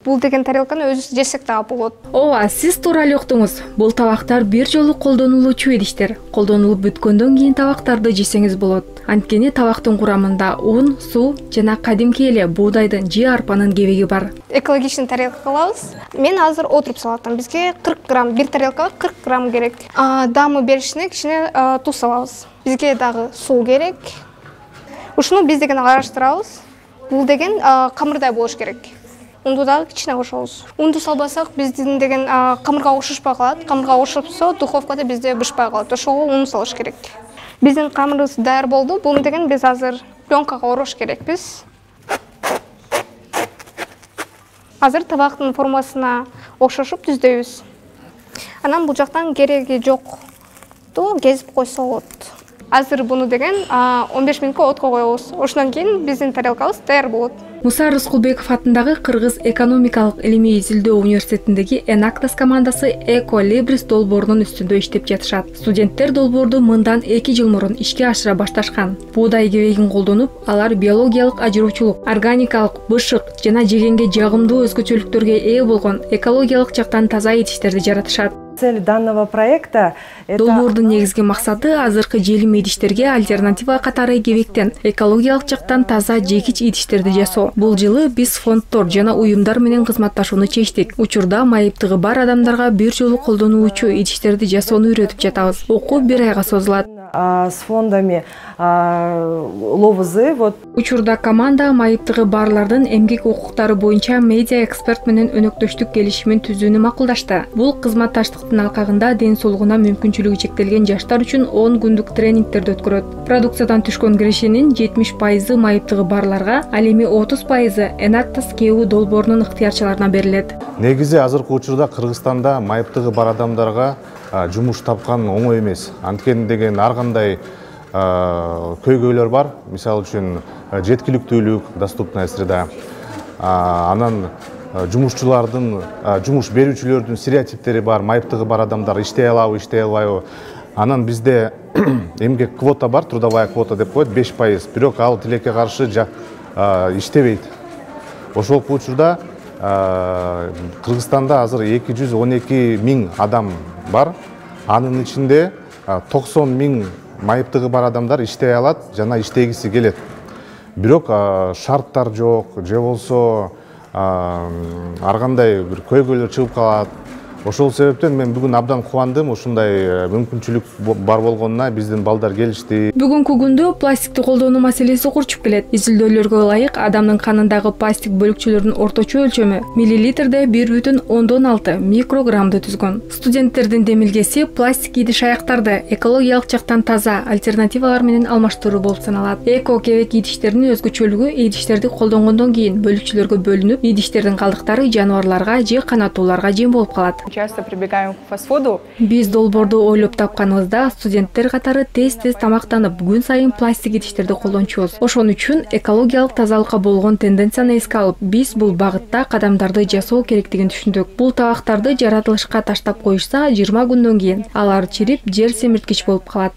Бул деген тарелканы өзүбүз жесек дагы болот. Ооба, сиз туура эле уктуңуз. Бул табактар бир жолу колдонулуучу идиштер. Колдонулуп бүткөндөн кийин табактарды жесеңиз болот. Анткени табактын курамында ун, суу жана кадимки эле буудайдын же арпанын кебеги бар. Экологичный тарелка кылабыз. Мен азыр отуруп салаттым. Бизге 40 грамм, бир тарелкага 40 грамм керек. Даамы беришине кичине туз салабыз. Бизге дагы суу керек. Ушуну биз деген араштырабыз. Бул деген камырдай болуш керек. Унду дагы кичине кошобуз. Унду салбасак биздин деген камырга окшошпой калат. Камырга окшошсо духовкада бизде бышпай калат. Ошого ун салыш керек. Биздин камырыбыз даяр болду. Буну деген биз азыр пленкага орош керекпиз. Азыр табактын формасына окшошуп түздөйбүз. Анан бул жактан кереги жокту кезип койсо болот. Азыр буну деген 15 мүнөткө отко коебуз. Ошондон кийин биздин тарелкабыз даяр болот. Муса Рыскулбеков атындагы Кыргыз экономикалык илимий изилдөө университетиндеги Enactus командасы Ecolibris долбоорунун үстүндө иштеп жатышат. Студенттер долбоорду мындан 2 жыл мурун ишке ашыра башташкан. Буудай кебегин колдонуп, алар биологиялык ажыруучулук, органикалык, бышык жана жегенге жагымдуу өзгөчөлүктөргө ээ болгон экологиялык жактан таза идиштерди жаратышат. Цель данного проекта Долбоордун негизги максаты азыркы желим идиштерге альтернатива катары кебектен экологиялык жактан таза жегич идиштерди жасоо. Бул жылы биз фонддор жана уюмдар менен кызматташууну чечтик. Учурда майыптыгы бар адамдарга бир жолу колдонуучу идиштерди жасоону үйрөтүп жатабыз. Окуу 1 айга созулат. С фондами Ловызы. Учурда команда майыптыгы барлардын эмгек укуктары боюнча медиа эксперт менен өнөктөштүк келишимин түзүүнү макулдашты. Бул кызматташтыктын алкагында ден соолугуна мүмкүнчүлүгү чектелген жаштар үчүн 10 күндүк тренингтерди өткөрөт. Продукциядан түшкөн кирешенин 70% майыптыгы барларга, ал эми 30% Enactus KU долбоорунун ыктыярчыларына берилет. Негизи азыркы учурда Кыргызстанда майыптыгы бар адамдарга жумуш тапкан оңой эмес. Анткени деген ар кандай көйгөйлөр бар. Мисалы үчүн жеткиликтүүлүк, доступная среда. Анан жумушчулардын, жумуш берүүчүлөрдүн стереотиптери бар. Майыптыгы бар адамдар иштей алабы, иштей албайбы. Анан бизде эмгек квота бар, трудовая квота деп коет, 5%. Бирок ал тилекке каршы иштебейт. Ошол учурда Кыргызстанда азыр 212 000 адам бар. Анын ичинде 90 000 майыптыгы бар адамдар иштей алат жана иштегиси келет. Бирок шарттар жок, же болсо ар кандай бир көйгөйлөр чыгып калат. Ошол себептен мен бүгүн абдан кубандым, ушундай мүмкүнчүлүк бар болгонуна биздин балдар келишти. Бүгүнкү күндө пластикти колдонуу маселеси курчуп келет. Изилдөөлөргө ылайык адамдын канындагы пластик бөлүкчөлөрүнүн орточо өлчөмү миллилитрде 1,6 микрограммды түзгөн. Студенттердин демилгеси пластик идиш аяктарды экологиялык жактан таза альтернативалар менен алмаштыруу болуп саналат. Эко кебек идиштердин өзгөчөлүгү идиштерди колдонгондон кийин бөлүкчөлөргө бөлүнүп, идиштердин калдыктары жаныбарларга же канаттууларга жем болуп калат. Часто прибегаем к фастфуду. Биз долбоорду ойлоп тапканыбызда студенттер катары тез-тез тамактанып, күн сайын пластик идиштерди колдончубуз. Ошон үчүн экологиялык тазалыкка болгон тенденцияны эске алып, биз бул багытта кадамдарды жасоо керектигин түшүндүк. Бул табактарды жаратылышка таштап коюшса, 20 күндөн кийин алар чирип, жер семирткич болуп калат.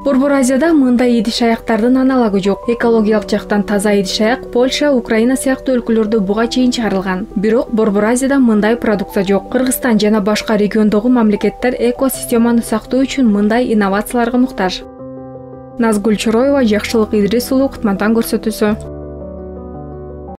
Борбор Азияда мындай идиш аяктардын аналогу жок. Экологиялык жактан таза идиш аяк Польша, Украина сыяктуу өлкөлөрдө буга чейин чыгарылган. Бирок Борбор Азияда мындай продукция жок. Кыргызстан жана башка региондогу мамлекеттер экосистеманы сактоо үчүн мындай инновацияларга муктаж. Назгүл Чороева, Жакшылык Идрис уулу, Кутмантан көрсөтүүсү.